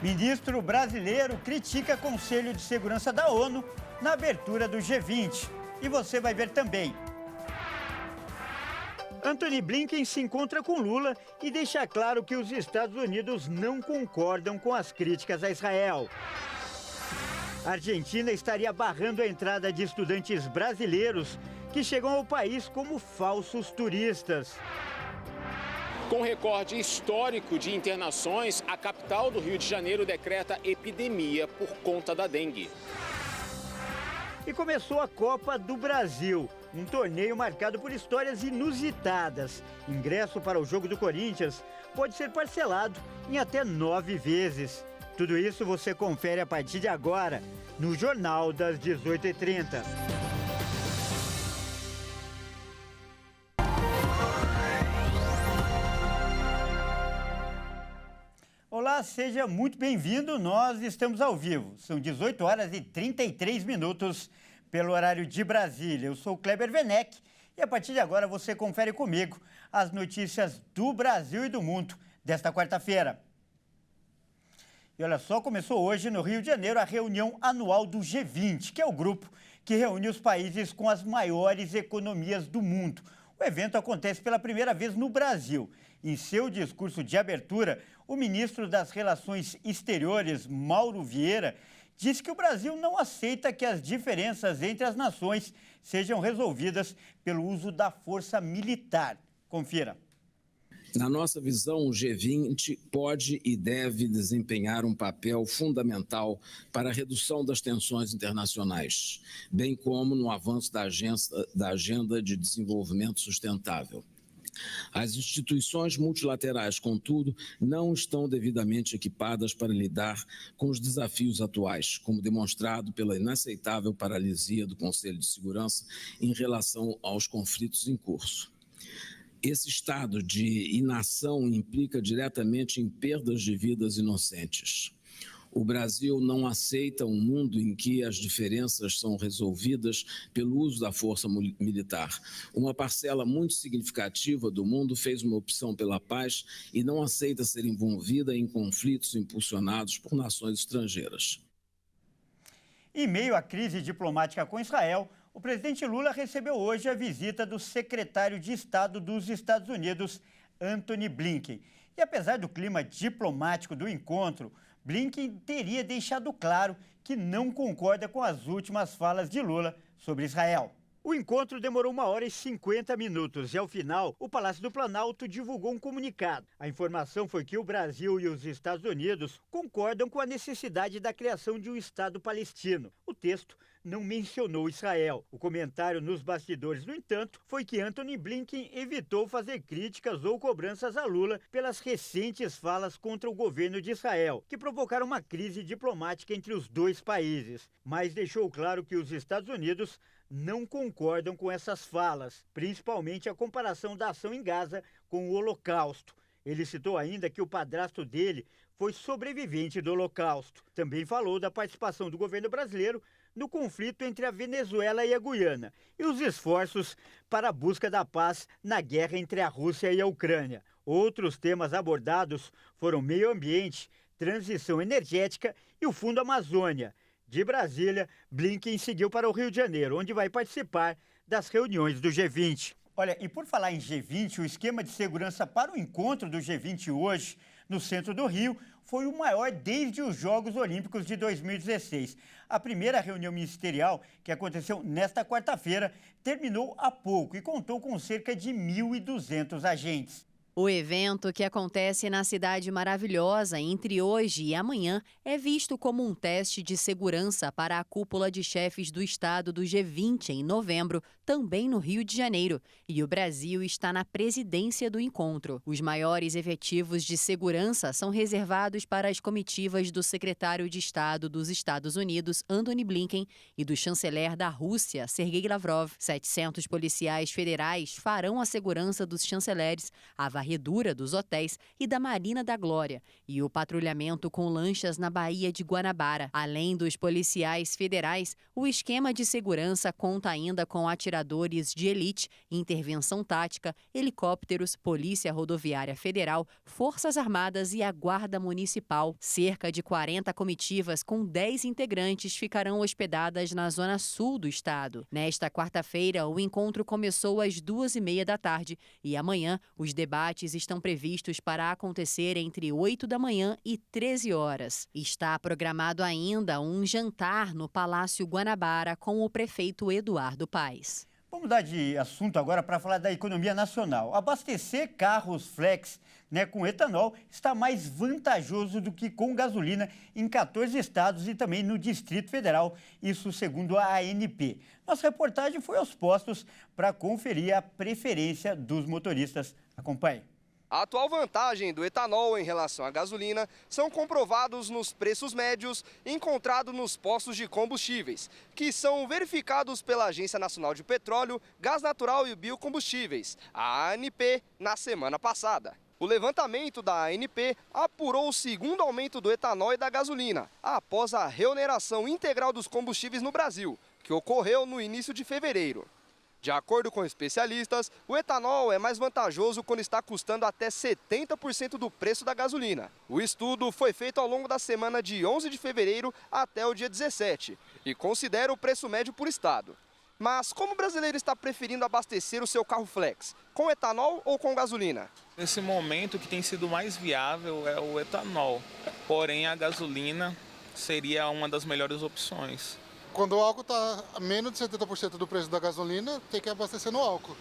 Ministro brasileiro critica Conselho de Segurança da ONU na abertura do G20. E você vai ver também. Antony Blinken se encontra com Lula e deixa claro que os Estados Unidos não concordam com as críticas a Israel. A Argentina estaria barrando a entrada de estudantes brasileiros que chegam ao país como falsos turistas. Com recorde histórico de internações, a capital do Rio de Janeiro decreta epidemia por conta da dengue. E começou a Copa do Brasil, um torneio marcado por histórias inusitadas. Ingresso para o jogo do Corinthians pode ser parcelado em até 9 vezes. Tudo isso você confere a partir de agora, no Jornal das 18h30. Olá, seja muito bem-vindo. Nós estamos ao vivo. São 18 horas e 33 minutos pelo horário de Brasília. Eu sou o Kleber Werneck e a partir de agora você confere comigo as notícias do Brasil e do mundo desta quarta-feira. E olha só, começou hoje no Rio de Janeiro a reunião anual do G20, que é o grupo que reúne os países com as maiores economias do mundo. O evento acontece pela primeira vez no Brasil. Em seu discurso de abertura, o ministro das Relações Exteriores, Mauro Vieira, disse que o Brasil não aceita que as diferenças entre as nações sejam resolvidas pelo uso da força militar. Confira. Na nossa visão, o G20 pode e deve desempenhar um papel fundamental para a redução das tensões internacionais, bem como no avanço da Agenda de Desenvolvimento Sustentável. As instituições multilaterais, contudo, não estão devidamente equipadas para lidar com os desafios atuais, como demonstrado pela inaceitável paralisia do Conselho de Segurança em relação aos conflitos em curso. Esse estado de inação implica diretamente em perdas de vidas inocentes. O Brasil não aceita um mundo em que as diferenças são resolvidas pelo uso da força militar. Uma parcela muito significativa do mundo fez uma opção pela paz e não aceita ser envolvida em conflitos impulsionados por nações estrangeiras. Em meio à crise diplomática com Israel, o presidente Lula recebeu hoje a visita do secretário de Estado dos Estados Unidos, Antony Blinken. E apesar do clima diplomático do encontro, Blinken teria deixado claro que não concorda com as últimas falas de Lula sobre Israel. O encontro demorou 1h50 minutos e, ao final, o Palácio do Planalto divulgou um comunicado. A informação foi que o Brasil e os Estados Unidos concordam com a necessidade da criação de um Estado palestino. O texto não mencionou Israel. O comentário nos bastidores, no entanto, foi que Antony Blinken evitou fazer críticas ou cobranças a Lula pelas recentes falas contra o governo de Israel, que provocaram uma crise diplomática entre os dois países. Mas deixou claro que os Estados Unidos não concordam com essas falas, principalmente a comparação da ação em Gaza com o Holocausto. Ele citou ainda que o padrasto dele foi sobrevivente do Holocausto. Também falou da participação do governo brasileiro no conflito entre a Venezuela e a Guiana e os esforços para a busca da paz na guerra entre a Rússia e a Ucrânia. Outros temas abordados foram meio ambiente, transição energética e o Fundo Amazônia. De Brasília, Blinken seguiu para o Rio de Janeiro, onde vai participar das reuniões do G20. Olha, e por falar em G20, o esquema de segurança para o encontro do G20 hoje, no centro do Rio, foi o maior desde os Jogos Olímpicos de 2016. A primeira reunião ministerial, que aconteceu nesta quarta-feira, terminou há pouco e contou com cerca de 1.200 agentes. O evento, que acontece na Cidade Maravilhosa entre hoje e amanhã, é visto como um teste de segurança para a cúpula de chefes do Estado do G20 em novembro, também no Rio de Janeiro. E o Brasil está na presidência do encontro. Os maiores efetivos de segurança são reservados para as comitivas do secretário de Estado dos Estados Unidos, Antony Blinken, e do chanceler da Rússia, Sergei Lavrov. 700 policiais federais farão a segurança dos chanceleres, a varrida varredura dos hotéis e da Marina da Glória e o patrulhamento com lanchas na Baía de Guanabara. Além dos policiais federais, o esquema de segurança conta ainda com atiradores de elite, intervenção tática, helicópteros, Polícia Rodoviária Federal, Forças Armadas e a Guarda Municipal. Cerca de 40 comitivas com 10 integrantes ficarão hospedadas na zona sul do estado. Nesta quarta-feira, o encontro começou às 2h30 da tarde e amanhã os debates estão previstos para acontecer entre 8 da manhã e 13 horas. Está programado ainda um jantar no Palácio Guanabara com o prefeito Eduardo Paes. Vamos mudar de assunto agora para falar da economia nacional. Abastecer carros flex, com etanol está mais vantajoso do que com gasolina em 14 estados e também no Distrito Federal, isso segundo a ANP. Nossa reportagem foi aos postos para conferir a preferência dos motoristas. Acompanhe. A atual vantagem do etanol em relação à gasolina são comprovados nos preços médios encontrados nos postos de combustíveis, que são verificados pela Agência Nacional de Petróleo, Gás Natural e Biocombustíveis, a ANP, na semana passada. O levantamento da ANP apurou o segundo aumento do etanol e da gasolina, após a reoneração integral dos combustíveis no Brasil, que ocorreu no início de fevereiro. De acordo com especialistas, o etanol é mais vantajoso quando está custando até 70% do preço da gasolina. O estudo foi feito ao longo da semana de 11 de fevereiro até o dia 17 e considera o preço médio por estado. Mas como o brasileiro está preferindo abastecer o seu carro flex, com etanol ou com gasolina? Nesse momento, o que tem sido mais viável é o etanol, porém a gasolina seria uma das melhores opções. Quando o álcool está a menos de 70% do preço da gasolina, tem que abastecer no álcool.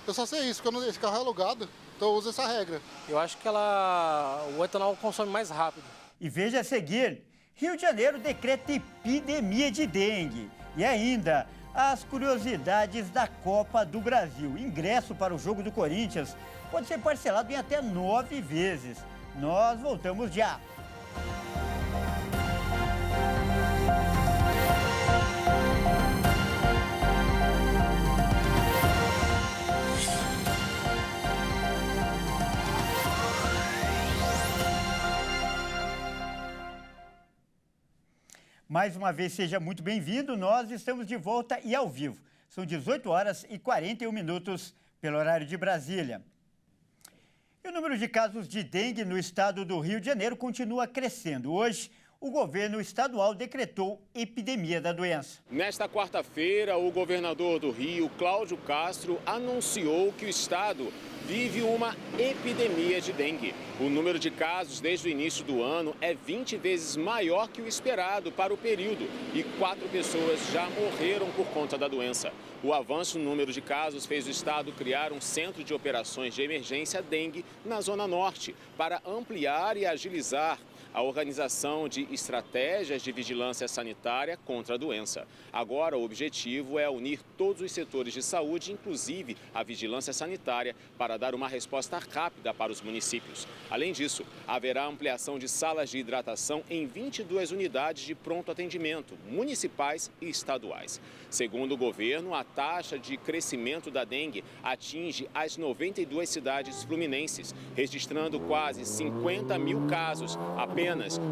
Eu só sei isso, porque esse carro é alugado, então eu uso essa regra. Eu acho que o etanol consome mais rápido. E veja a seguir, Rio de Janeiro decreta epidemia de dengue. E ainda, as curiosidades da Copa do Brasil. Ingresso para o jogo do Corinthians pode ser parcelado em até 9 vezes. Nós voltamos já. Mais uma vez, seja muito bem-vindo. Nós estamos de volta e ao vivo. São 18 horas e 41 minutos pelo horário de Brasília. E o número de casos de dengue no estado do Rio de Janeiro continua crescendo. Hoje, o governo estadual decretou epidemia da doença. Nesta quarta-feira, o governador do Rio, Cláudio Castro, anunciou que o estado vive uma epidemia de dengue. O número de casos desde o início do ano é 20 vezes maior que o esperado para o período e 4 pessoas já morreram por conta da doença. O avanço no número de casos fez o estado criar um centro de operações de emergência dengue na Zona Norte para ampliar e agilizar a organização de estratégias de vigilância sanitária contra a doença. Agora, o objetivo é unir todos os setores de saúde, inclusive a vigilância sanitária, para dar uma resposta rápida para os municípios. Além disso, haverá ampliação de salas de hidratação em 22 unidades de pronto atendimento, municipais e estaduais. Segundo o governo, a taxa de crescimento da dengue atinge as 92 cidades fluminenses, registrando quase 50 mil casos apenas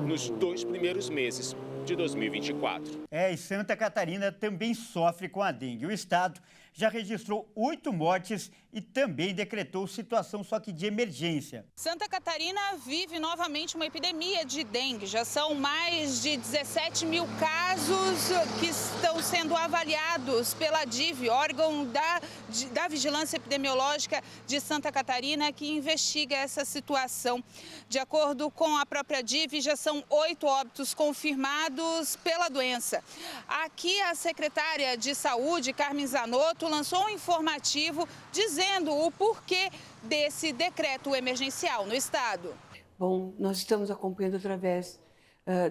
nos 2 primeiros meses de 2024. E Santa Catarina também sofre com a dengue. O estado já registrou 8 mortes e também decretou situação só que de emergência. Santa Catarina vive novamente uma epidemia de dengue. Já são mais de 17 mil casos que estão sendo avaliados pela DIV, órgão da Vigilância Epidemiológica de Santa Catarina, que investiga essa situação. De acordo com a própria DIV, já são 8 óbitos confirmados pela doença. Aqui a secretária de Saúde, Carmen Zanotto, lançou um informativo dizendo o porquê desse decreto emergencial no estado. Bom, nós estamos acompanhando através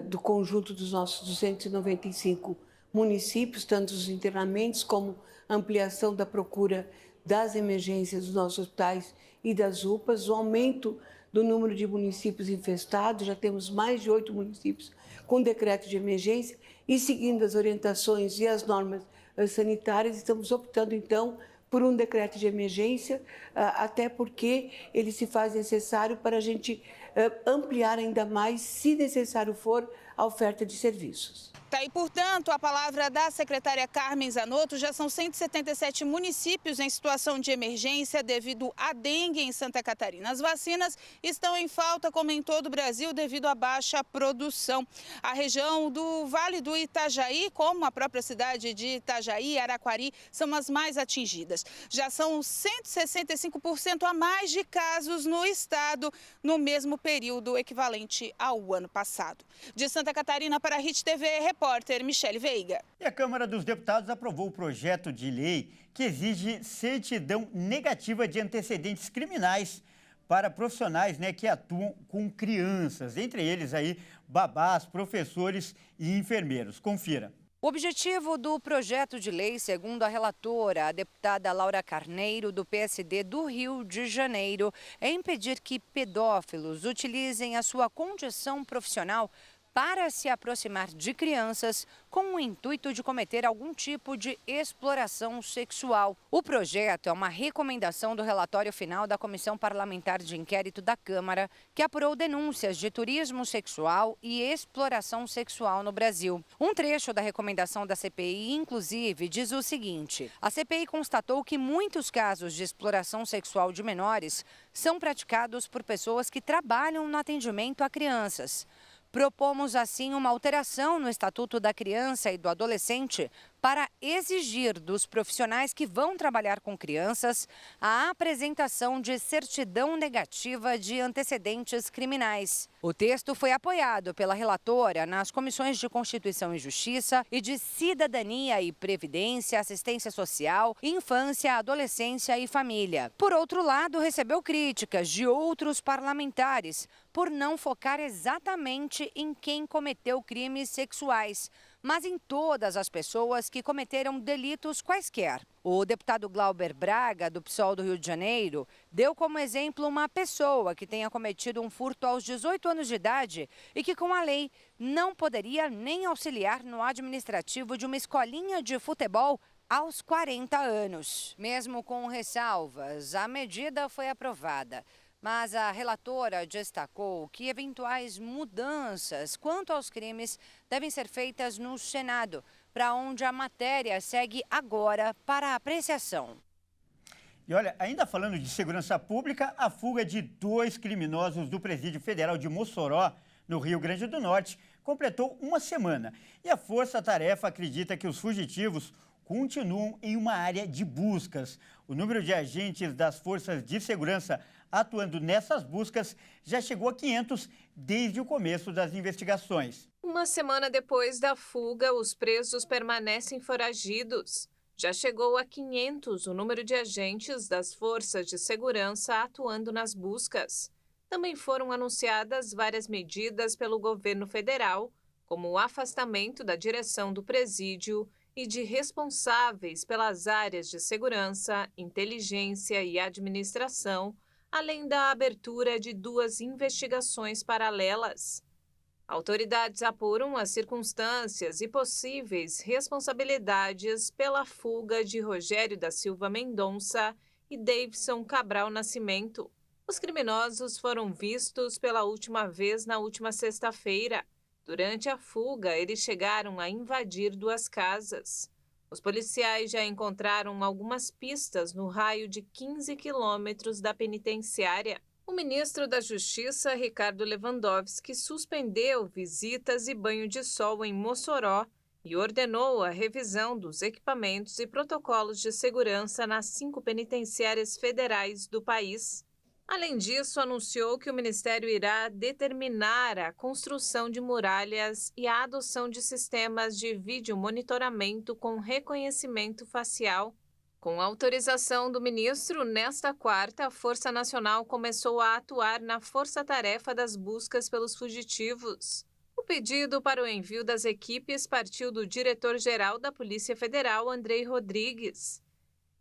do conjunto dos nossos 295 municípios, tanto os internamentos como ampliação da procura das emergências dos nossos hospitais e das UPAs, o aumento do número de municípios infestados, já temos mais de 8 municípios com decreto de emergência e seguindo as orientações e as normas sanitárias, estamos optando então por um decreto de emergência, até porque ele se faz necessário para a gente ampliar ainda mais, se necessário for, a oferta de serviços. Tá aí, portanto, a palavra da secretária Carmen Zanotto. Já são 177 municípios em situação de emergência devido à dengue em Santa Catarina. As vacinas estão em falta, como em todo o Brasil, devido à baixa produção. A região do Vale do Itajaí, como a própria cidade de Itajaí e Araquari, são as mais atingidas. Já são 165% a mais de casos no estado no mesmo período equivalente ao ano passado. De Santa Catarina para a Hit TV, repórter Michele Veiga. E a Câmara dos Deputados aprovou o projeto de lei que exige certidão negativa de antecedentes criminais para profissionais, que atuam com crianças, entre eles aí babás, professores e enfermeiros. Confira. O objetivo do projeto de lei, segundo a relatora, a deputada Laura Carneiro, do PSD do Rio de Janeiro, é impedir que pedófilos utilizem a sua condição profissional para se aproximar de crianças com o intuito de cometer algum tipo de exploração sexual. O projeto é uma recomendação do relatório final da Comissão Parlamentar de Inquérito da Câmara, que apurou denúncias de turismo sexual e exploração sexual no Brasil. Um trecho da recomendação da CPI, inclusive, diz o seguinte: a CPI constatou que muitos casos de exploração sexual de menores são praticados por pessoas que trabalham no atendimento a crianças. Propomos, assim, uma alteração no Estatuto da Criança e do Adolescente para exigir dos profissionais que vão trabalhar com crianças a apresentação de certidão negativa de antecedentes criminais. O texto foi apoiado pela relatora nas comissões de Constituição e Justiça e de Cidadania e Previdência, Assistência Social, Infância, Adolescência e Família. Por outro lado, recebeu críticas de outros parlamentares por não focar exatamente em quem cometeu crimes sexuais, mas em todas as pessoas que cometeram delitos quaisquer. O deputado Glauber Braga, do PSOL do Rio de Janeiro, deu como exemplo uma pessoa que tenha cometido um furto aos 18 anos de idade e que, com a lei, não poderia nem auxiliar no administrativo de uma escolinha de futebol aos 40 anos. Mesmo com ressalvas, a medida foi aprovada. Mas a relatora destacou que eventuais mudanças quanto aos crimes devem ser feitas no Senado, para onde a matéria segue agora para apreciação. E olha, ainda falando de segurança pública, a fuga de 2 criminosos do Presídio Federal de Mossoró, no Rio Grande do Norte, completou uma semana. E a Força Tarefa acredita que os fugitivos continuam em uma área de buscas. O número de agentes das forças de segurança atuando nessas buscas já chegou a 500 desde o começo das investigações. Uma semana depois da fuga, os presos permanecem foragidos. Já chegou a 500 o número de agentes das forças de segurança atuando nas buscas. Também foram anunciadas várias medidas pelo governo federal, como o afastamento da direção do presídio e de responsáveis pelas áreas de segurança, inteligência e administração, além da abertura de 2 investigações paralelas. Autoridades apuram as circunstâncias e possíveis responsabilidades pela fuga de Rogério da Silva Mendonça e Davidson Cabral Nascimento. Os criminosos foram vistos pela última vez na última sexta-feira. Durante a fuga, eles chegaram a invadir 2 casas. Os policiais já encontraram algumas pistas no raio de 15 quilômetros da penitenciária. O ministro da Justiça, Ricardo Lewandowski, suspendeu visitas e banho de sol em Mossoró e ordenou a revisão dos equipamentos e protocolos de segurança nas 5 penitenciárias federais do país. Além disso, anunciou que o Ministério irá determinar a construção de muralhas e a adoção de sistemas de videomonitoramento com reconhecimento facial. Com autorização do ministro, nesta quarta, a Força Nacional começou a atuar na força-tarefa das buscas pelos fugitivos. O pedido para o envio das equipes partiu do diretor-geral da Polícia Federal, Andrei Rodrigues.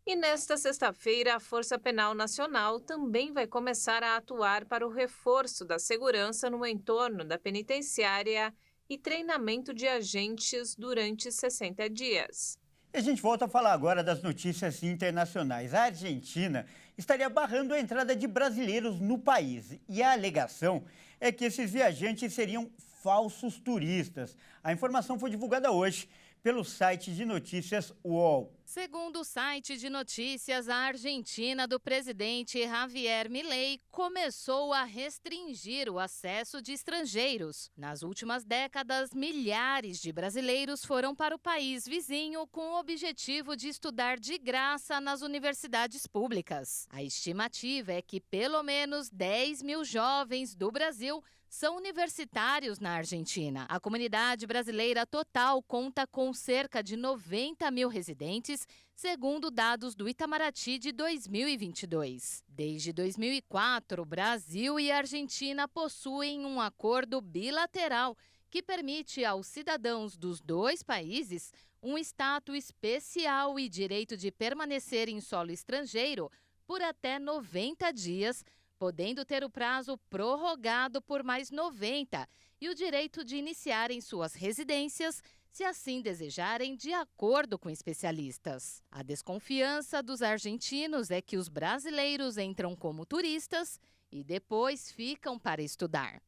E nesta sexta-feira, a Força Penal Nacional também vai começar a atuar para o reforço da segurança no entorno da penitenciária e treinamento de agentes durante 60 dias. E a gente volta a falar agora das notícias internacionais. A Argentina estaria barrando a entrada de brasileiros no país. E a alegação é que esses viajantes seriam falsos turistas. A informação foi divulgada hoje pelo site de notícias UOL. Segundo o site de notícias, a Argentina do presidente Javier Milei começou a restringir o acesso de estrangeiros. Nas últimas décadas, milhares de brasileiros foram para o país vizinho com o objetivo de estudar de graça nas universidades públicas. A estimativa é que pelo menos 10 mil jovens do Brasil são universitários na Argentina. A comunidade brasileira total conta com cerca de 90 mil residentes, segundo dados do Itamaraty de 2022. Desde 2004, Brasil e Argentina possuem um acordo bilateral que permite aos cidadãos dos dois países um status especial e direito de permanecer em solo estrangeiro por até 90 dias, podendo ter o prazo prorrogado por mais 90 e o direito de iniciarem suas residências, se assim desejarem, de acordo com especialistas. A desconfiança dos argentinos é que os brasileiros entram como turistas e depois ficam para estudar.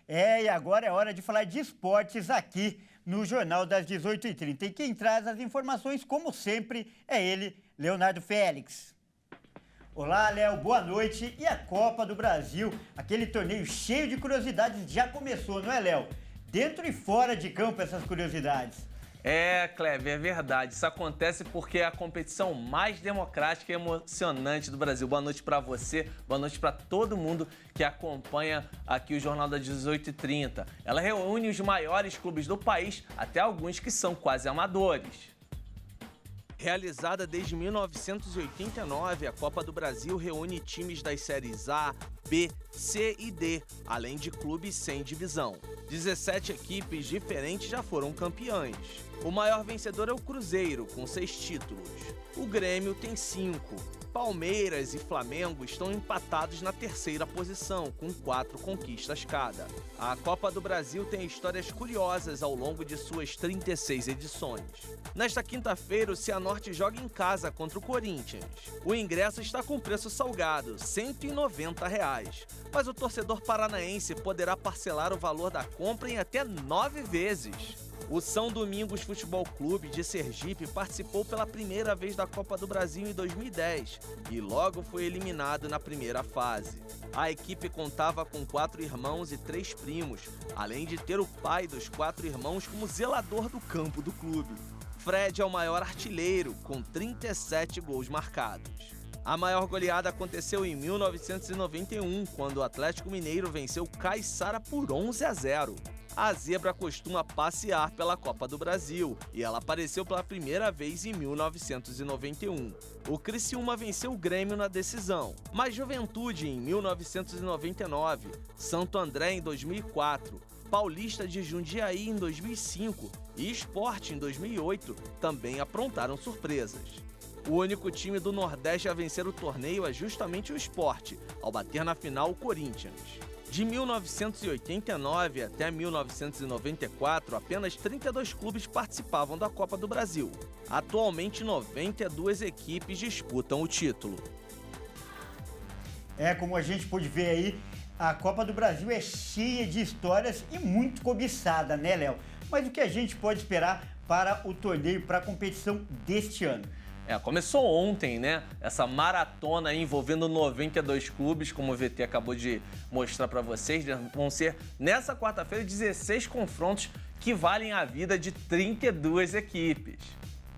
E agora é hora de falar de esportes aqui no Jornal das 18h30. E quem traz as informações, como sempre, é ele, Leonardo Félix. Olá, Léo, boa noite. E a Copa do Brasil, aquele torneio cheio de curiosidades, já começou, não é, Léo? Dentro e fora de campo essas curiosidades. Kleber, é verdade. Isso acontece porque é a competição mais democrática e emocionante do Brasil. Boa noite para você, boa noite para todo mundo que acompanha aqui o Jornal das 18h30. Ela reúne os maiores clubes do país, até alguns que são quase amadores. Realizada desde 1989, a Copa do Brasil reúne times das séries A, B, C e D, além de clubes sem divisão. 17 equipes diferentes já foram campeãs. O maior vencedor é o Cruzeiro, com 6 títulos. O Grêmio tem 5. Palmeiras e Flamengo estão empatados na terceira posição, com 4 conquistas cada. A Copa do Brasil tem histórias curiosas ao longo de suas 36 edições. Nesta quinta-feira, o Cianorte joga em casa contra o Corinthians. O ingresso está com preço salgado, R$ 190, mas o torcedor paranaense poderá parcelar o valor da compra em até 9 vezes. O São Domingos Futebol Clube de Sergipe participou pela primeira vez da Copa do Brasil em 2010 e logo foi eliminado na primeira fase. A equipe contava com 4 irmãos e 3 primos, além de ter o pai dos 4 irmãos como zelador do campo do clube. Fred é o maior artilheiro, com 37 gols marcados. A maior goleada aconteceu em 1991, quando o Atlético Mineiro venceu o Caiçara por 11-0. A zebra costuma passear pela Copa do Brasil e ela apareceu pela primeira vez em 1991. O Criciúma venceu o Grêmio na decisão, mas Juventude em 1999, Santo André em 2004, Paulista de Jundiaí em 2005 e Sport em 2008 também aprontaram surpresas. O único time do Nordeste a vencer o torneio é justamente o Sport, ao bater na final o Corinthians. De 1989 até 1994, apenas 32 clubes participavam da Copa do Brasil. Atualmente, 92 equipes disputam o título. Como a gente pôde ver aí, a Copa do Brasil é cheia de histórias e muito cobiçada, né, Léo? Mas o que a gente pode esperar para o torneio, para a competição deste ano? Começou ontem, né? Essa maratona aí envolvendo 92 clubes, como o VT acabou de mostrar para vocês. Vão ser, nessa quarta-feira, 16 confrontos que valem a vida de 32 equipes.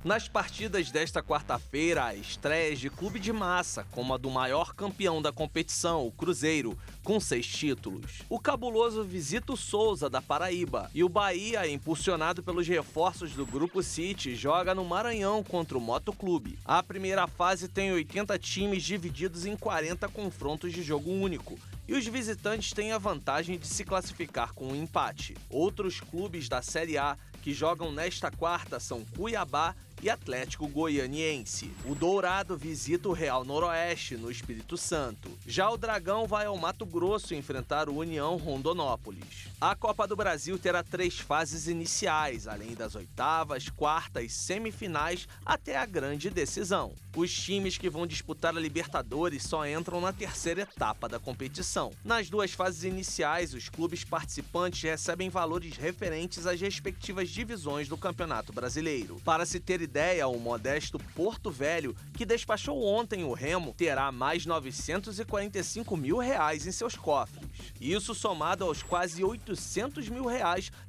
Nas partidas desta quarta-feira, há estreias de clube de massa, como a do maior campeão da competição, o Cruzeiro, com 6 títulos. O cabuloso visita o Souza, da Paraíba, e o Bahia, impulsionado pelos reforços do Grupo City, joga no Maranhão contra o Motoclube. A primeira fase tem 80 times divididos em 40 confrontos de jogo único, e os visitantes têm a vantagem de se classificar com um empate. Outros clubes da Série A que jogam nesta quarta são Cuiabá e Atlético Goianiense. O Dourado visita o Real Noroeste, no Espírito Santo. Já o Dragão vai ao Mato Grosso enfrentar o União Rondonópolis. A Copa do Brasil terá 3 fases iniciais, além das oitavas, quartas, semifinais, até a grande decisão. Os times que vão disputar a Libertadores só entram na terceira etapa da competição. Nas 2 fases iniciais, os clubes participantes recebem valores referentes às respectivas divisões do Campeonato Brasileiro. Para se ter ideia, o modesto Porto Velho, que despachou ontem o Remo, terá mais R$ 945 mil em seus cofres. Isso somado aos quase R$ 800 mil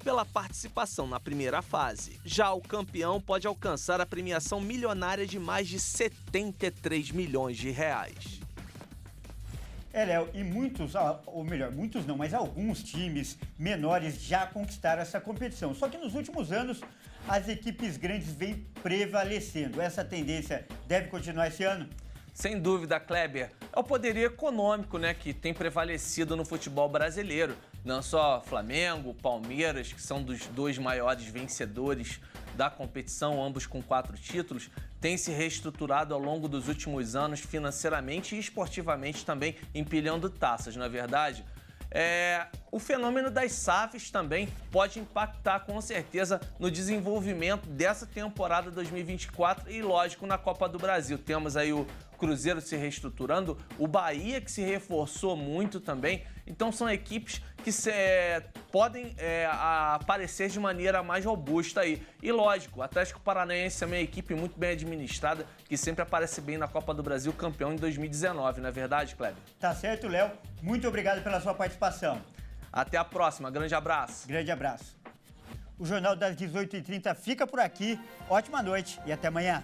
pela participação na primeira fase. Já o campeão pode alcançar a premiação milionária de mais de 73 milhões de reais. Léo, e muitos, ou melhor, muitos não, mas alguns times menores já conquistaram essa competição. Só que nos últimos anos, as equipes grandes vêm prevalecendo. Essa tendência deve continuar esse ano? Sem dúvida, Kleber. É o poderio econômico, né, que tem prevalecido no futebol brasileiro. Não só Flamengo, Palmeiras, que são dos 2 maiores vencedores da competição, ambos com 4 títulos, têm se reestruturado ao longo dos últimos anos financeiramente e esportivamente também, empilhando taças, não é verdade? O fenômeno das SAFs também pode impactar com certeza no desenvolvimento dessa temporada 2024 e, lógico, na Copa do Brasil. Temos aí o Cruzeiro se reestruturando, o Bahia que se reforçou muito também. Então são equipes que podem aparecer de maneira mais robusta aí. E lógico, o Atlético Paranaense é uma equipe muito bem administrada, que sempre aparece bem na Copa do Brasil, campeão em 2019, não é verdade, Kleber? Tá certo, Léo. Muito obrigado pela sua participação. Até a próxima. Grande abraço. Grande abraço. O Jornal das 18h30 fica por aqui. Ótima noite e até amanhã.